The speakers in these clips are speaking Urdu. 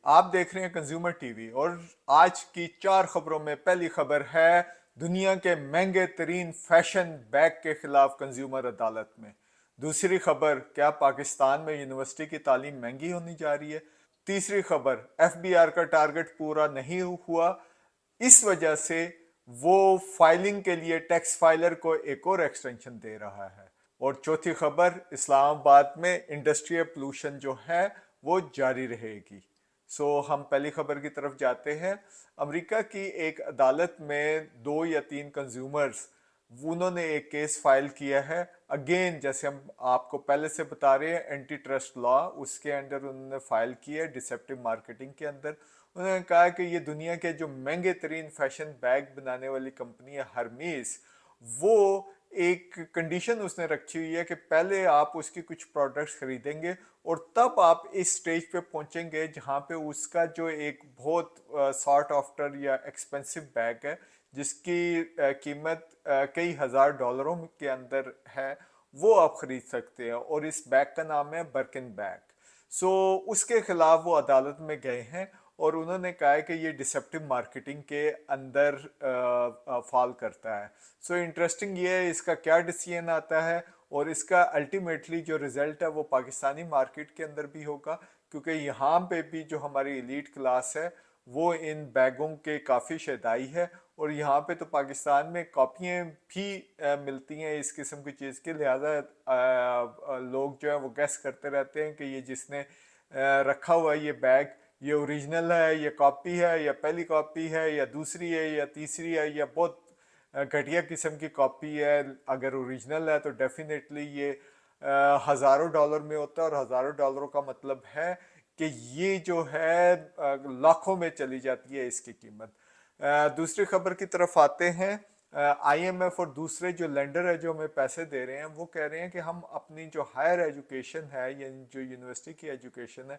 آپ دیکھ رہے ہیں کنزیومر ٹی وی اور آج کی 4 خبروں میں پہلی خبر ہے دنیا کے مہنگے ترین فیشن بیگ کے خلاف کنزیومر عدالت میں۔ دوسری خبر، کیا پاکستان میں یونیورسٹی کی تعلیم مہنگی ہونی جا رہی ہے؟ تیسری خبر، ایف بی آر کا ٹارگٹ پورا نہیں ہوا، اس وجہ سے وہ فائلنگ کے لیے ٹیکس فائلر کو ایک اور ایکسٹینشن دے رہا ہے۔ اور چوتھی خبر، اسلام آباد میں انڈسٹریل پولوشن جو ہے وہ جاری رہے گی۔ ہم پہلی خبر کی طرف جاتے ہیں۔ امریکہ کی ایک عدالت میں 2 یا 3 کنزیومرز، انہوں نے ایک کیس فائل کیا ہے، اگین جیسے ہم آپ کو پہلے سے بتا رہے ہیں، اینٹی ٹرسٹ لا، اس کے انڈر انہوں نے فائل کیا ہے، ڈسیپٹیو مارکیٹنگ کے اندر۔ انہوں نے کہا کہ یہ دنیا کے جو مہنگے ترین فیشن بیگ بنانے والی کمپنی ہے ہرمیز، وہ ایک کنڈیشن اس نے رکھی ہوئی ہے کہ پہلے آپ اس کی کچھ پروڈکٹس خریدیں گے اور تب آپ اس سٹیج پہ پہنچیں گے جہاں پہ اس کا جو ایک بہت سارٹ آفٹر یا ایکسپینسو بیگ ہے، جس کی قیمت کئی ہزار ڈالروں کے اندر ہے، وہ آپ خرید سکتے ہیں، اور اس بیگ کا نام ہے برکن بیگ۔ اس کے خلاف وہ عدالت میں گئے ہیں اور انہوں نے کہا ہے کہ یہ ڈسیپٹیو مارکیٹنگ کے اندر فال کرتا ہے۔ انٹرسٹنگ یہ ہے اس کا کیا ڈیسیژن آتا ہے، اور اس کا الٹیمیٹلی جو رزلٹ ہے وہ پاکستانی مارکیٹ کے اندر بھی ہوگا، کیونکہ یہاں پہ بھی جو ہماری ایلیٹ کلاس ہے وہ ان بیگوں کے کافی شیدائی ہے، اور یہاں پہ تو پاکستان میں کاپیاں بھی ملتی ہیں اس قسم کی چیز کے، لہٰذا لوگ جو ہیں وہ گیس کرتے رہتے ہیں کہ یہ جس نے رکھا ہوا ہے یہ بیگ، یہ اوریجنل ہے، یہ کاپی ہے، یا پہلی کاپی ہے، یا دوسری ہے، یا تیسری ہے، یا بہت گھٹیا قسم کی کاپی ہے۔ اگر اوریجنل ہے تو ڈیفینیٹلی یہ ہزاروں ڈالر میں ہوتا ہے، اور ہزاروں ڈالروں کا مطلب ہے کہ یہ جو ہے لاکھوں میں چلی جاتی ہے اس کی قیمت۔ دوسری خبر کی طرف آتے ہیں۔ آئی ایم ایف اور دوسرے جو لینڈر ہے جو ہمیں پیسے دے رہے ہیں، وہ کہہ رہے ہیں کہ ہم اپنی جو ہائر ایجوکیشن ہے، یعنی جو یونیورسٹی کی ایجوکیشن ہے،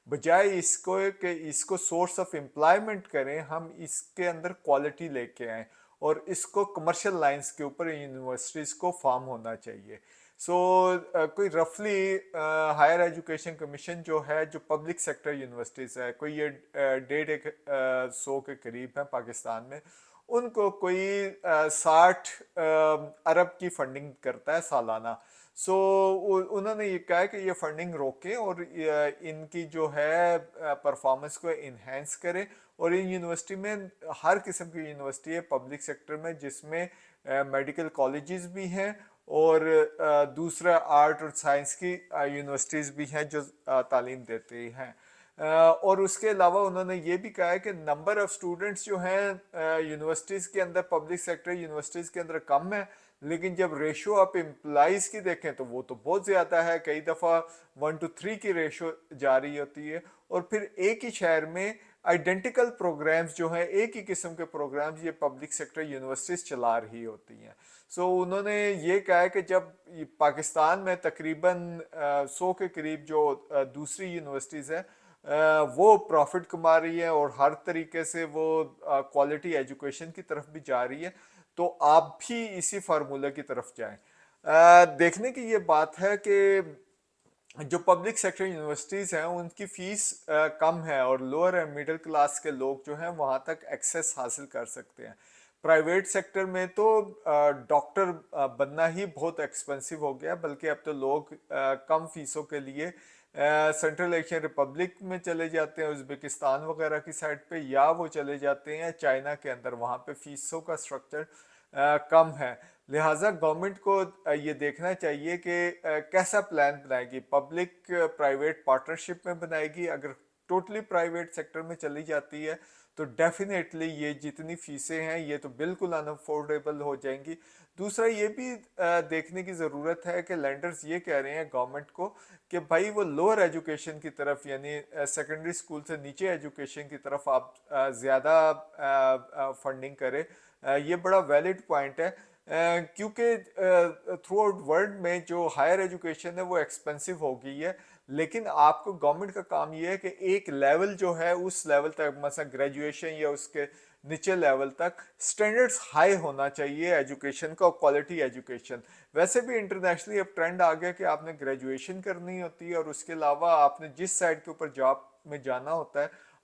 بجائے اس کو کہ اس کو سورس آف امپلائمنٹ کریں، ہم اس کے اندر کوالٹی لے کے آئیں، اور اس کو کمرشل لائنز کے اوپر یونیورسٹیز کو فارم ہونا چاہیے۔ کوئی رفلی ہائر ایجوکیشن کمیشن جو ہے، جو پبلک سیکٹر یونیورسٹیز ہے، کوئی یہ 150 کے قریب ہے پاکستان میں، ان کو کوئی 60 ارب کی فنڈنگ کرتا ہے سالانہ۔ انہوں نے یہ کہا ہے کہ یہ فنڈنگ روکیں اور ان کی جو ہے پرفارمنس کو انہینس کریں، اور ان یونیورسٹی میں ہر قسم کی یونیورسٹی ہے پبلک سیکٹر میں، جس میں میڈیکل کالجز بھی ہیں، اور دوسرا آرٹ اور سائنس کی یونیورسٹیز بھی ہیں جو تعلیم دیتے ہیں۔ اور اس کے علاوہ انہوں نے یہ بھی کہا ہے کہ نمبر آف اسٹوڈنٹس جو ہیں یونیورسٹیز کے اندر، پبلک سیکٹر یونیورسٹیز کے اندر کم ہے، لیکن جب ریشو آپ امپلائیز کی دیکھیں تو وہ تو بہت زیادہ ہے، کئی دفعہ 1:3 کی ریشو جاری ہوتی ہے، اور پھر ایک ہی شہر میں آئیڈینٹیکل پروگرامز جو ہیں، ایک ہی قسم کے پروگرامز یہ پبلک سیکٹر یونیورسٹیز چلا رہی ہوتی ہیں۔ انہوں نے یہ کہا ہے کہ جب پاکستان میں تقریباً 100 کے قریب جو دوسری یونیورسٹیز ہیں وہ پروفٹ کما رہی ہے، اور ہر طریقے سے وہ کوالٹی ایجوکیشن کی طرف بھی جا رہی ہے، تو آپ بھی اسی فارمولہ کی طرف جائیں۔ دیکھنے کی یہ بات ہے کہ جو پبلک سیکٹر یونیورسٹیز ہیں ان کی فیس کم ہے، اور لوور اینڈ مڈل کلاس کے لوگ جو ہیں وہاں تک ایکسیس حاصل کر سکتے ہیں۔ پرائیویٹ سیکٹر میں تو ڈاکٹر بننا ہی بہت ایکسپینسو ہو گیا، بلکہ اب تو لوگ کم فیسوں کے لیے سینٹرل ایشین ریپبلک میں چلے جاتے ہیں، ازبکستان وغیرہ کی سائڈ پہ، یا وہ چلے جاتے ہیں چائنا کے اندر، وہاں پہ فیسوں کا سٹرکچر کم ہے۔ لہٰذا گورنمنٹ کو یہ دیکھنا چاہیے کہ کیسا پلان بنائے گی، پبلک پرائیویٹ پارٹنرشپ میں بنائے گی۔ اگر ٹوٹلی پرائیویٹ سیکٹر میں چلی جاتی ہے تو ڈیفینیٹلی یہ جتنی فیسیں ہیں یہ تو بالکل ان افورڈیبل ہو جائیں گی۔ دوسرا یہ بھی دیکھنے کی ضرورت ہے کہ لینڈرز یہ کہہ رہے ہیں گورنمنٹ کو کہ بھائی وہ لوور ایجوکیشن کی طرف، یعنی سیکنڈری اسکول سے نیچے ایجوکیشن کی طرف آپ زیادہ فنڈنگ کریں۔ یہ بڑا ویلڈ پوائنٹ ہے، کیونکہ تھرو آؤٹ ورلڈ میں جو ہائر ایجوکیشن ہے وہ ایکسپینسو ہو گئی ہے، لیکن آپ کو گورنمنٹ کا کام یہ ہے کہ ایک لیول جو ہے اس لیول تک، مثلا گریجویشن یا اس کے نیچے لیول تک سٹینڈرڈز ہائی ہونا چاہیے ایجوکیشن کا، کوالٹی ایجوکیشن۔ ویسے بھی انٹرنیشنلی اب ٹرینڈ آ گیا کہ آپ نے گریجویشن کرنی ہوتی ہے، اور اس کے علاوہ آپ نے جس سائڈ کے اوپر جاب میں جانا ہوتا ہے